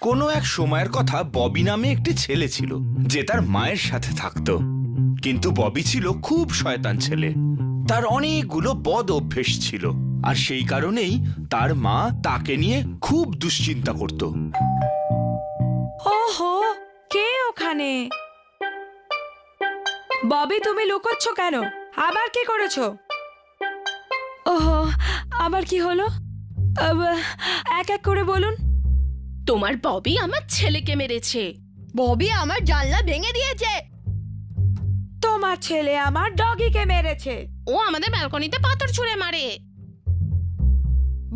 কোনো এক সময়ের কথা ববি নামে একটি ছেলে ছিল যে তার মায়ের সাথে থাকতো। কিন্তু ববি ছিল খুব শয়তান ছেলে। তার অনেকগুলো বদ অভ্যেস ছিল, আর সেই কারণেই তার মা তাকে নিয়ে খুব দুশ্চিন্তা করত। ওহো, কে ওখানে? ববি, তুমি লুকোচ্ছ কেন? আবার কি করেছো? ওহো, আবার কি হলো? এক এক করে বলুন। তোমার ববি আমার ছেলেকে মেরেছে। ববি আমার জানলা ভেঙে দিয়েছে। তোমার ছেলে আমার ডগিকে মেরেছে। ও আমাদের ব্যালকনিতে পাথর ছুঁড়ে মারে।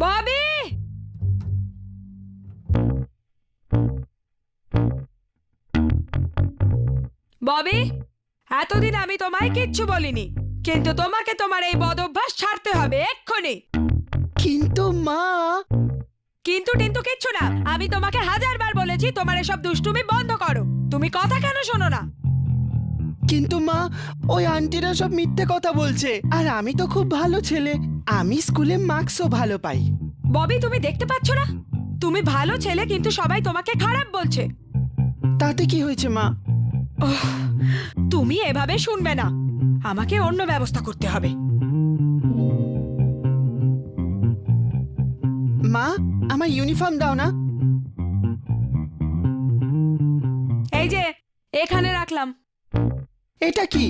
ববি! ববি, এতদিন আমি তোমায় কিচ্ছু বলিনি, কিন্তু তোমাকে তোমার এই বদ অভ্যাস ছাড়তে হবে এক্ষুনি। কিন্তু মা, কিন্তু টিন্তু কিচ্ছু না। আমি তোমাকে 1000 বার বলেছি তোমার এসব দুষ্টুমি বন্ধ করো। তুমি কথা কেন শোনো না? কিন্তু মা, ওই আন্টিরা সব মিথ্যে কথা বলছে। আর আমি তো খুব ভালো ছেলে, আমি স্কুলে মার্কসও ভালো পাই। ববি, তুমি দেখতে পাচ্ছ না তুমি ভালো ছেলে, কিন্তু সবাই তোমাকে খারাপ বলছে। তাতে কি হয়েছে মা? তুমি এভাবে শুনবে না, আমাকে অন্য ব্যবস্থা করতে হবে। মা, আমার ইউনিফর্ম দাও না। এই যে, এখানে রাখলাম। এটা কি?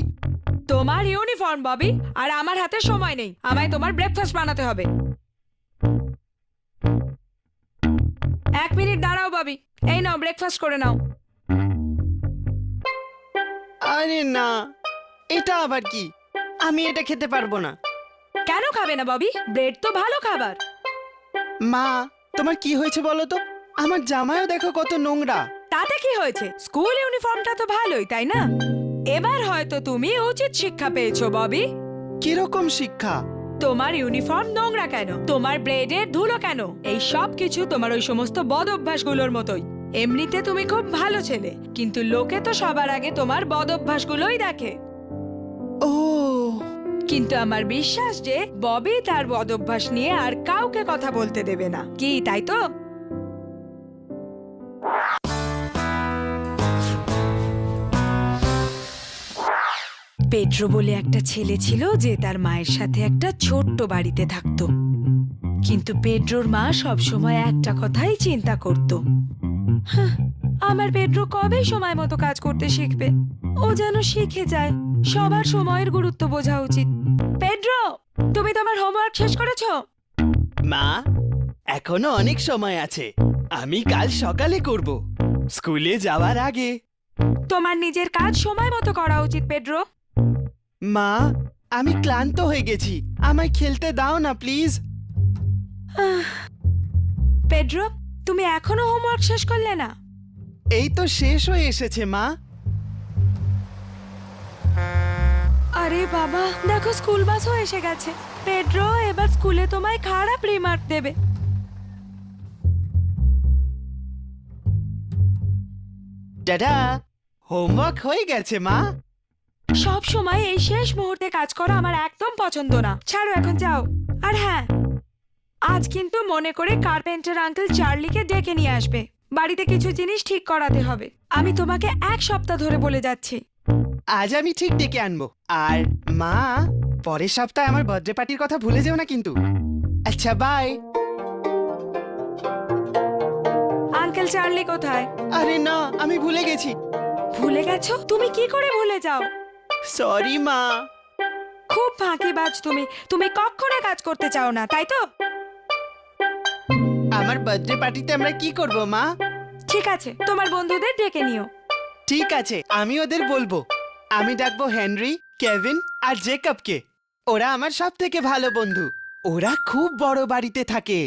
তোমার ইউনিফর্ম ববি, আর আমার হাতে সময় নেই। আমায় তোমার ব্রেকফাস্ট বানাতে হবে। 1 মিনিট দাঁড়াও ববি, এই নাও ব্রেকফাস্ট করে নাও। আরে না, এটা আবার কি? আমি এটা খেতে পারবো না। কেন খাবে না ববি? ব্রেড তো ভালো খাবার। মা, তোমার কি হয়েছে বলো তো? আমার জামায়ও দেখো কত নোংরা। তাতে কি হয়েছে? স্কুল ইউনিফর্মটা তো ভালোই, তাই না? এবার হয়তো তুমি উচিত শিক্ষা পেয়েছো ববি। কিরকম শিক্ষা? তোমার ইউনিফর্ম নোংরা কেন, তোমার ব্লেডের ধুলো কেন, এই সব কিছু তোমার ওই সমস্ত বদ অভ্যাসগুলোর মতোই। এমনিতে তুমি খুব ভালো ছেলে, কিন্তু লোকে তো সবার আগে তোমার বদ অভ্যাসগুলোই দেখে। ও, কিন্তু আমার বিশ্বাস যে ববি তার বদ অভ্যাস নিয়ে আর কাউকে কথা বলতে দেবে না, কি তাই তো? পেড্রো বলে একটা ছেলে ছিল যে তার মায়ের সাথে একটা ছোট্ট বাড়িতে থাকতো। কিন্তু পেড্রোর মা সবসময় একটা কথাই চিন্তা করত, আমার পেড্রো কবে সময় মতো কাজ করতে শিখবে? ও যেন শিখে যায়। সবার সময়ের গুরুত্ব বোঝা উচিত। পেড্রো, তুমি তোমার হোমওয়ার্ক শেষ করেছো? মা, এখনো অনেক সময় আছে। আমি কাল সকালে করব, স্কুলে যাওয়ার আগে। তোমার নিজের কাজ সময় মতো করা উচিত পেড্রো। মা, আমি ক্লান্ত হয়ে গেছি, আমায় খেলতে দাও না প্লিজ। পেড্রো, তুমি এখনো হোমওয়ার্ক শেষ করলে না? এই তো শেষ হয়ে এসেছে মা। আরে বাবা, দেখো স্কুল বাসও এসে গেছে। পেড্রো, এবার স্কুলে তোমায় খারাপ রিমার্ক দেবে। দাদা, হোমওয়ার্ক হয়ে গেছে মা। সব সময় এই শেষ মুহূর্তে কাজ করা আমার একদম পছন্দ না। ছাড়ো, এখন যাও। আর হ্যাঁ, আজ কিন্তু মনে করে কার্পেন্টার আঙ্কেল চার্লিকে ডেকে নিয়ে আসবে। বাড়িতে কিছু জিনিস ঠিক করাতে হবে। আমি তোমাকে 1 সপ্তাহ ধরে বলে যাচ্ছি। আজ আমি ঠিক ডেকে আনবো। আর মা, পরের সপ্তাহে আমার বার্থডে পার্টির কথা ভুলে যেও না কিন্তু। আচ্ছা, বাই। আঙ্কেল চার্লি কোথায়? আরে না, আমি ভুলে গেছি। ভুলে গেছো? তুমি কি করে ভুলে যাও? সরি মা। খুব ফাঁকিবাজ তুমি। তুমি কখনো কাজ করতে চাও না, তাই তো? আমার বার্থডে পার্টিতে আমরা কি করব মা? ঠিক আছে, তোমার বন্ধুদের ডেকে নিও। ঠিক আছে, আমি ওদের বলবো। আমি ডাকবো হেনরি, কেভিন আর জেকবকে। ওরা আমার সব থেকে ভালো বন্ধু। ওরা খুব বড় বাড়িতে থাকে।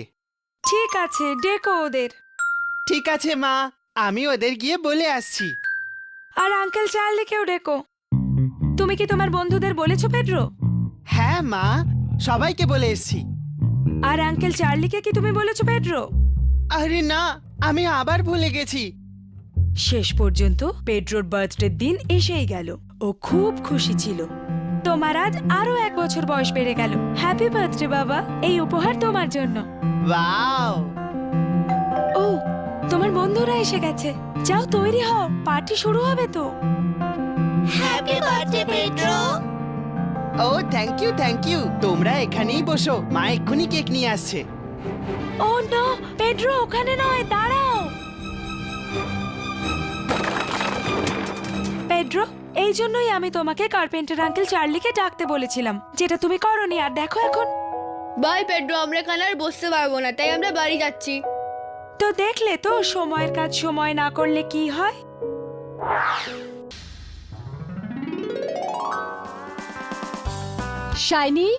ঠিক আছে, ডেকো ওদের। ঠিক আছে মা, আমি ওদের গিয়ে বলে আসছি। আর আঙ্কেল চার্লিকেও ডেকো। তুমি কি তোমার বন্ধুদের বলেছো পেড্রো? হ্যাঁ মা, সবাইকে বলে এসছি। আর আঙ্কেল চার্লিকে কি তুমি বলেছো পেড্রো? আরে না, আমি আবার ভুলে গেছি। শেষ পর্যন্ত পেড্রোর বার্থডে দিন এসেই গেল। ও খুব খুশি ছিল। তোমার আজ আরো 1 বছর বয়স বেড়ে গেল। হ্যাপি বার্থডে বাবা, এই উপহার তোমার জন্য। ওয়াও! ও, তোমার বন্ধুরা এসে গেছে। যাও তৈরি হও, পার্টি শুরু হবে তো। Happy birthday Pedro. ও থ্যাংক ইউ। তোমরা এখানেই বসো, মা এক্ষুনি কেক নিয়ে আসছে। ও নো, পেড্রো ওখানে নয়, দাঁড়াও। পেড্রো, এই জন্যই আমি তোমাকে কার্পেন্টার আঙ্কেল চার্লিকে ডাকতে বলেছিলাম, যেটা তুমি করোনি। আর দেখো এখন। বাই পেড্রো, আমরা এখানে আর বসতে পারবো না, তাই আমরা বাড়ি যাচ্ছি। তো দেখলে তো, সময়ের কাজ সময় না করলে কি হয়। শাইনি,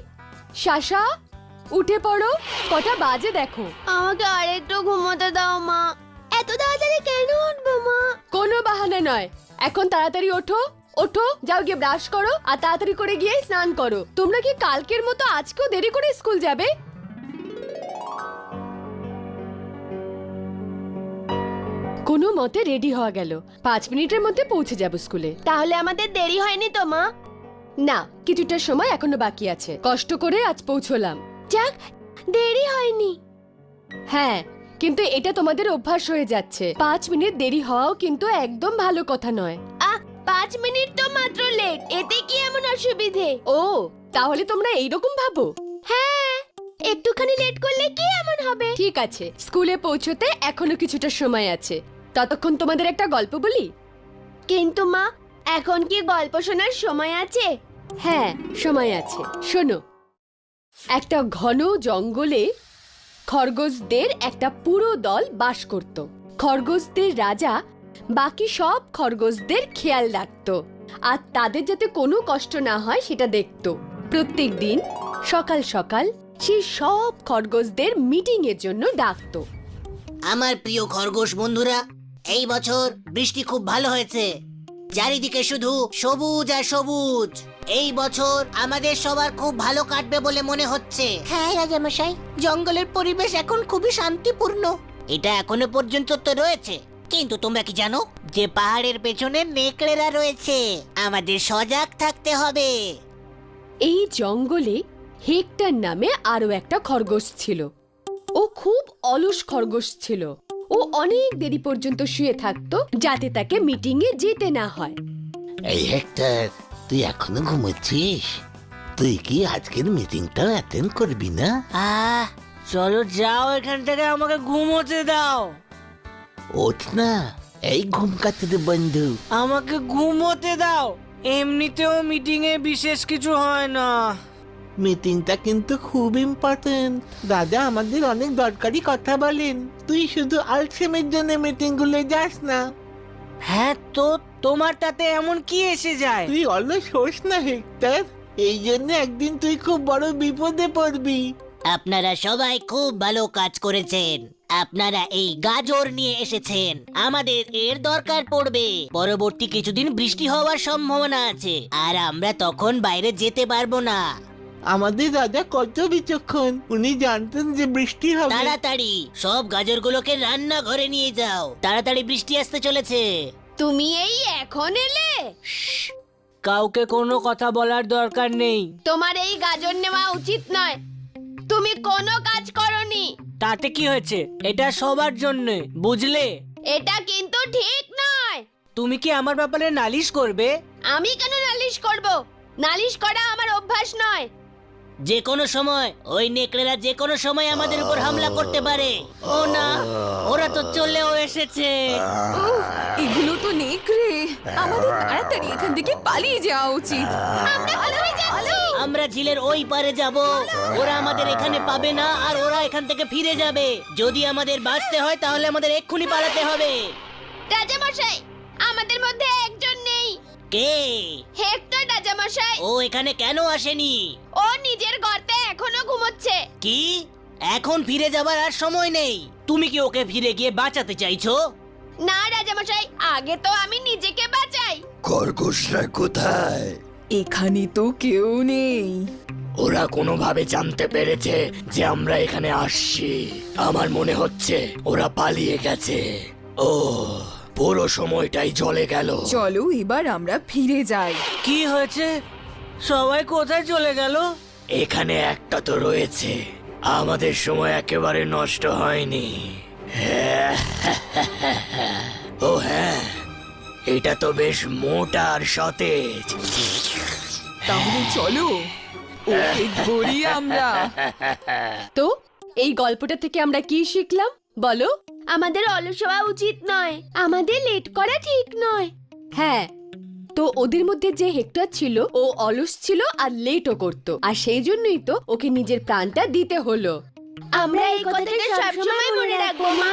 শাশা, উঠে পড়ো, কটা বাজে দেখো। আমাকে আরেকটু ঘুমোতে দাও মা। এত তাড়াতাড়ি কেন উঠবো মা? কোনো বাহানা নয়, এখন তাড়াতাড়ি ওঠো। ওঠো, যাও গিয়ে ব্রাশ করো আর তাড়াতাড়ি করে গিয়ে স্নান করো। তোমরা কি কালকের মতো আজকেও দেরি করে স্কুল যাবে? কোনো মতে রেডি হওয়া গেল, 5 মিনিটের মধ্যে পৌঁছে যাব স্কুলে। তাহলে আমাদের দেরি হয়নি তো মা? না, কিছুটা সময় এখনো বাকি আছে, কষ্ট করে আজ পৌঁছলাম। যাক, দেরি হয়নি। হ্যাঁ, কিন্তু এটা তোমাদের অভ্যাস হয়ে যাচ্ছে। 5 মিনিট দেরি হওয়াও কিন্তু একদম ভালো কথা নয়। 5 মিনিট তো মাত্র লেট, এতে কি এমন অসুবিধে? ও, তাহলে তোমরা এইরকম ভাবো? হ্যাঁ, একটুখানি লেট করলে কি এমন হবে? ঠিক আছে, স্কুলে পৌঁছতে এখনো কিছুটা সময় আছে। ততক্ষণ তোমাদের একটা গল্প বলি। কিন্তু মা, এখন কি গল্প শোনার সময় আছে? হ্যাঁ, সময় আছে, শোনো। একটা ঘন জঙ্গলে খরগোশদের একটা পুরো দল বাস করত। খরগোশদের রাজা বাকি সব খরগোশদের খেয়াল রাখতো আর তাদের যাতে কোনো কষ্ট না হয় সেটা দেখতো। প্রত্যেক দিন সকাল সকাল সেই সব খরগোশদের মিটিং এর জন্য ডাকতো। আমার প্রিয় খরগোশ বন্ধুরা, এই বছর বৃষ্টি খুব ভালো হয়েছে, চারিদিকে শুধু সবুজ আর সবুজ। এই বছর আমাদের সবার খুব ভালো কাটবে বলে মনে হচ্ছে। হ্যাঁ রাজামশাই, জঙ্গলের পরিবেশ এখন খুবই শান্তিপূর্ণ। এটা এখনো পর্যন্ত তো রয়েছে, কিন্তু তোমরা কি জানো যে পাহাড়ের পেছনে নেকড়েরা রয়েছে? আমাদের সজাগ থাকতে হবে। এই জঙ্গলে হেক্টর নামে আরো একটা খরগোশ ছিল। ও খুব অলস খরগোশ ছিল। ও অনেক দেরি পর্যন্ত শুয়ে থাকতো যাতে তাকে মিটিং এ যেতে না হয়। এই হেক্টর, তুই এখনো ঘুমোচ্ছিস? তুই কি আজকের মিটিংটা অ্যাটেন্ড করবি না? চলো যাও এখান থেকে, আমাকে ঘুমোতে দাও। ওঠ না, এই ঘুম কাটতে বন্ধু। আমাকে ঘুমোতে দাও, এমনিতেও মিটিং এ বিশেষ কিছু হয় না। মিটিংটা কিন্তু খুব ইম্পর্টেন্ট। দাদা আমাদের অনেক দরকারি কথা বলেন। তুই শুধু আলসেমের জন্য মিটিং গুলো যাস না। হ্যাঁ, তো তোমার তাতে এমন কি এসে যায়? তুই অলস হোস না হেক্টর, এই জন্য একদিন তুই খুব বড় বিপদে পড়বি। আপনারা সবাই খুব ভালো কাজ করেছেন। আপনারা এই গাজর নিয়ে এসেছেন, আমাদের এর দরকার পড়বে। পরবর্তী কিছুদিন বৃষ্টি হওয়ার সম্ভাবনা আছে, আর আমরা তখন বাইরে যেতে পারবো না। আমাদের দাদা কত বিচক্ষণ, উনি জানতেন যে বৃষ্টি হবে। তাড়াতাড়ি সব গাজরগুলোকে রান্নাঘরে নিয়ে যাও, তাড়াতাড়ি বৃষ্টি আসতে চলেছে। তুমি এই এখন এলে? কাউকে কোনো কথা বলার দরকার নেই। তোমার এই গাজর নেওয়া উচিত নয়। তুমি কোনো কাজ করনি। তাতে কি হয়েছে? এটা সবার জন্য, বুঝলে? এটা কিন্তু ঠিক নয়। তুমি কি আমার ব্যাপারে নালিশ করবে? আমি কেন নালিশ করব? নালিশ করা আমার অভ্যাস নয়। যে কোনো সময় ওই নেকড়েরা যে কোনো সময় আমাদের উপর হামলা করতে পারে। ও না, ওরা তো চলেও এসেছে। এগুলো তো নেকড়ে, আমাদের তাড়াতাড়ি এখান থেকে পালিয়ে যাওয়া উচিত। আমরা ঝিলের ওই পারে যাব, ওরা আমাদের এখানে পাবে না আর ওরা এখান থেকে ফিরে যাবে। যদি আমাদের বাঁচতে হয় তাহলে আমাদের এক্ষুনি পালাতে হবে। রাজামশাই, আমাদের মধ্যে একজন নেই। কে? হেক্টর রাজামশাই। ও এখানে কেন আসেনি? ও নিজের গর্তে এখনো ঘুমোচ্ছে। কি? এখন ফিরে যাবার আর সময় নেই। তুমি কি ওকে ফিরে গিয়ে বাঁচাতে চাইছো? না রাজামশাই, আগে তো আমি নিজেকে বাঁচাই। খরগোশরা কোথায়? এখানে তো কেউ নেই। ওরা কোনোভাবে জানতে পেরেছে যে আমরা এখানে আসছি। আমার মনে হচ্ছে ওরা পালিয়ে গেছে। ও, পুরো সময়টাই চলে গেল। চলো এবার আমরা ফিরে যাই। কি হয়েছে? সবাই কোথায় চলে গেল? এখানে একটা তো রয়েছে, আমাদের সময় একেবারে নষ্ট হয়নি। ও হ্যাঁ, এটা তো বেশ মোটা আর সতেজ। তাহলে চলো ওকে ধরি আমরা। তো এই গল্পটা থেকে আমরা কি শিখলাম বলো? আমাদের অলস হওয়া উচিত নয়, আমাদের লেট করা ঠিক নয়। হ্যাঁ, তো ওদের মধ্যে যে হেক্টর ছিল ও অলস ছিল আর লেটও করতো, আর সেই জন্যই তো ওকে নিজের প্রাণটা দিতে হলো। আমরা এই কথাটা সবসময় মনে রাখবো মা।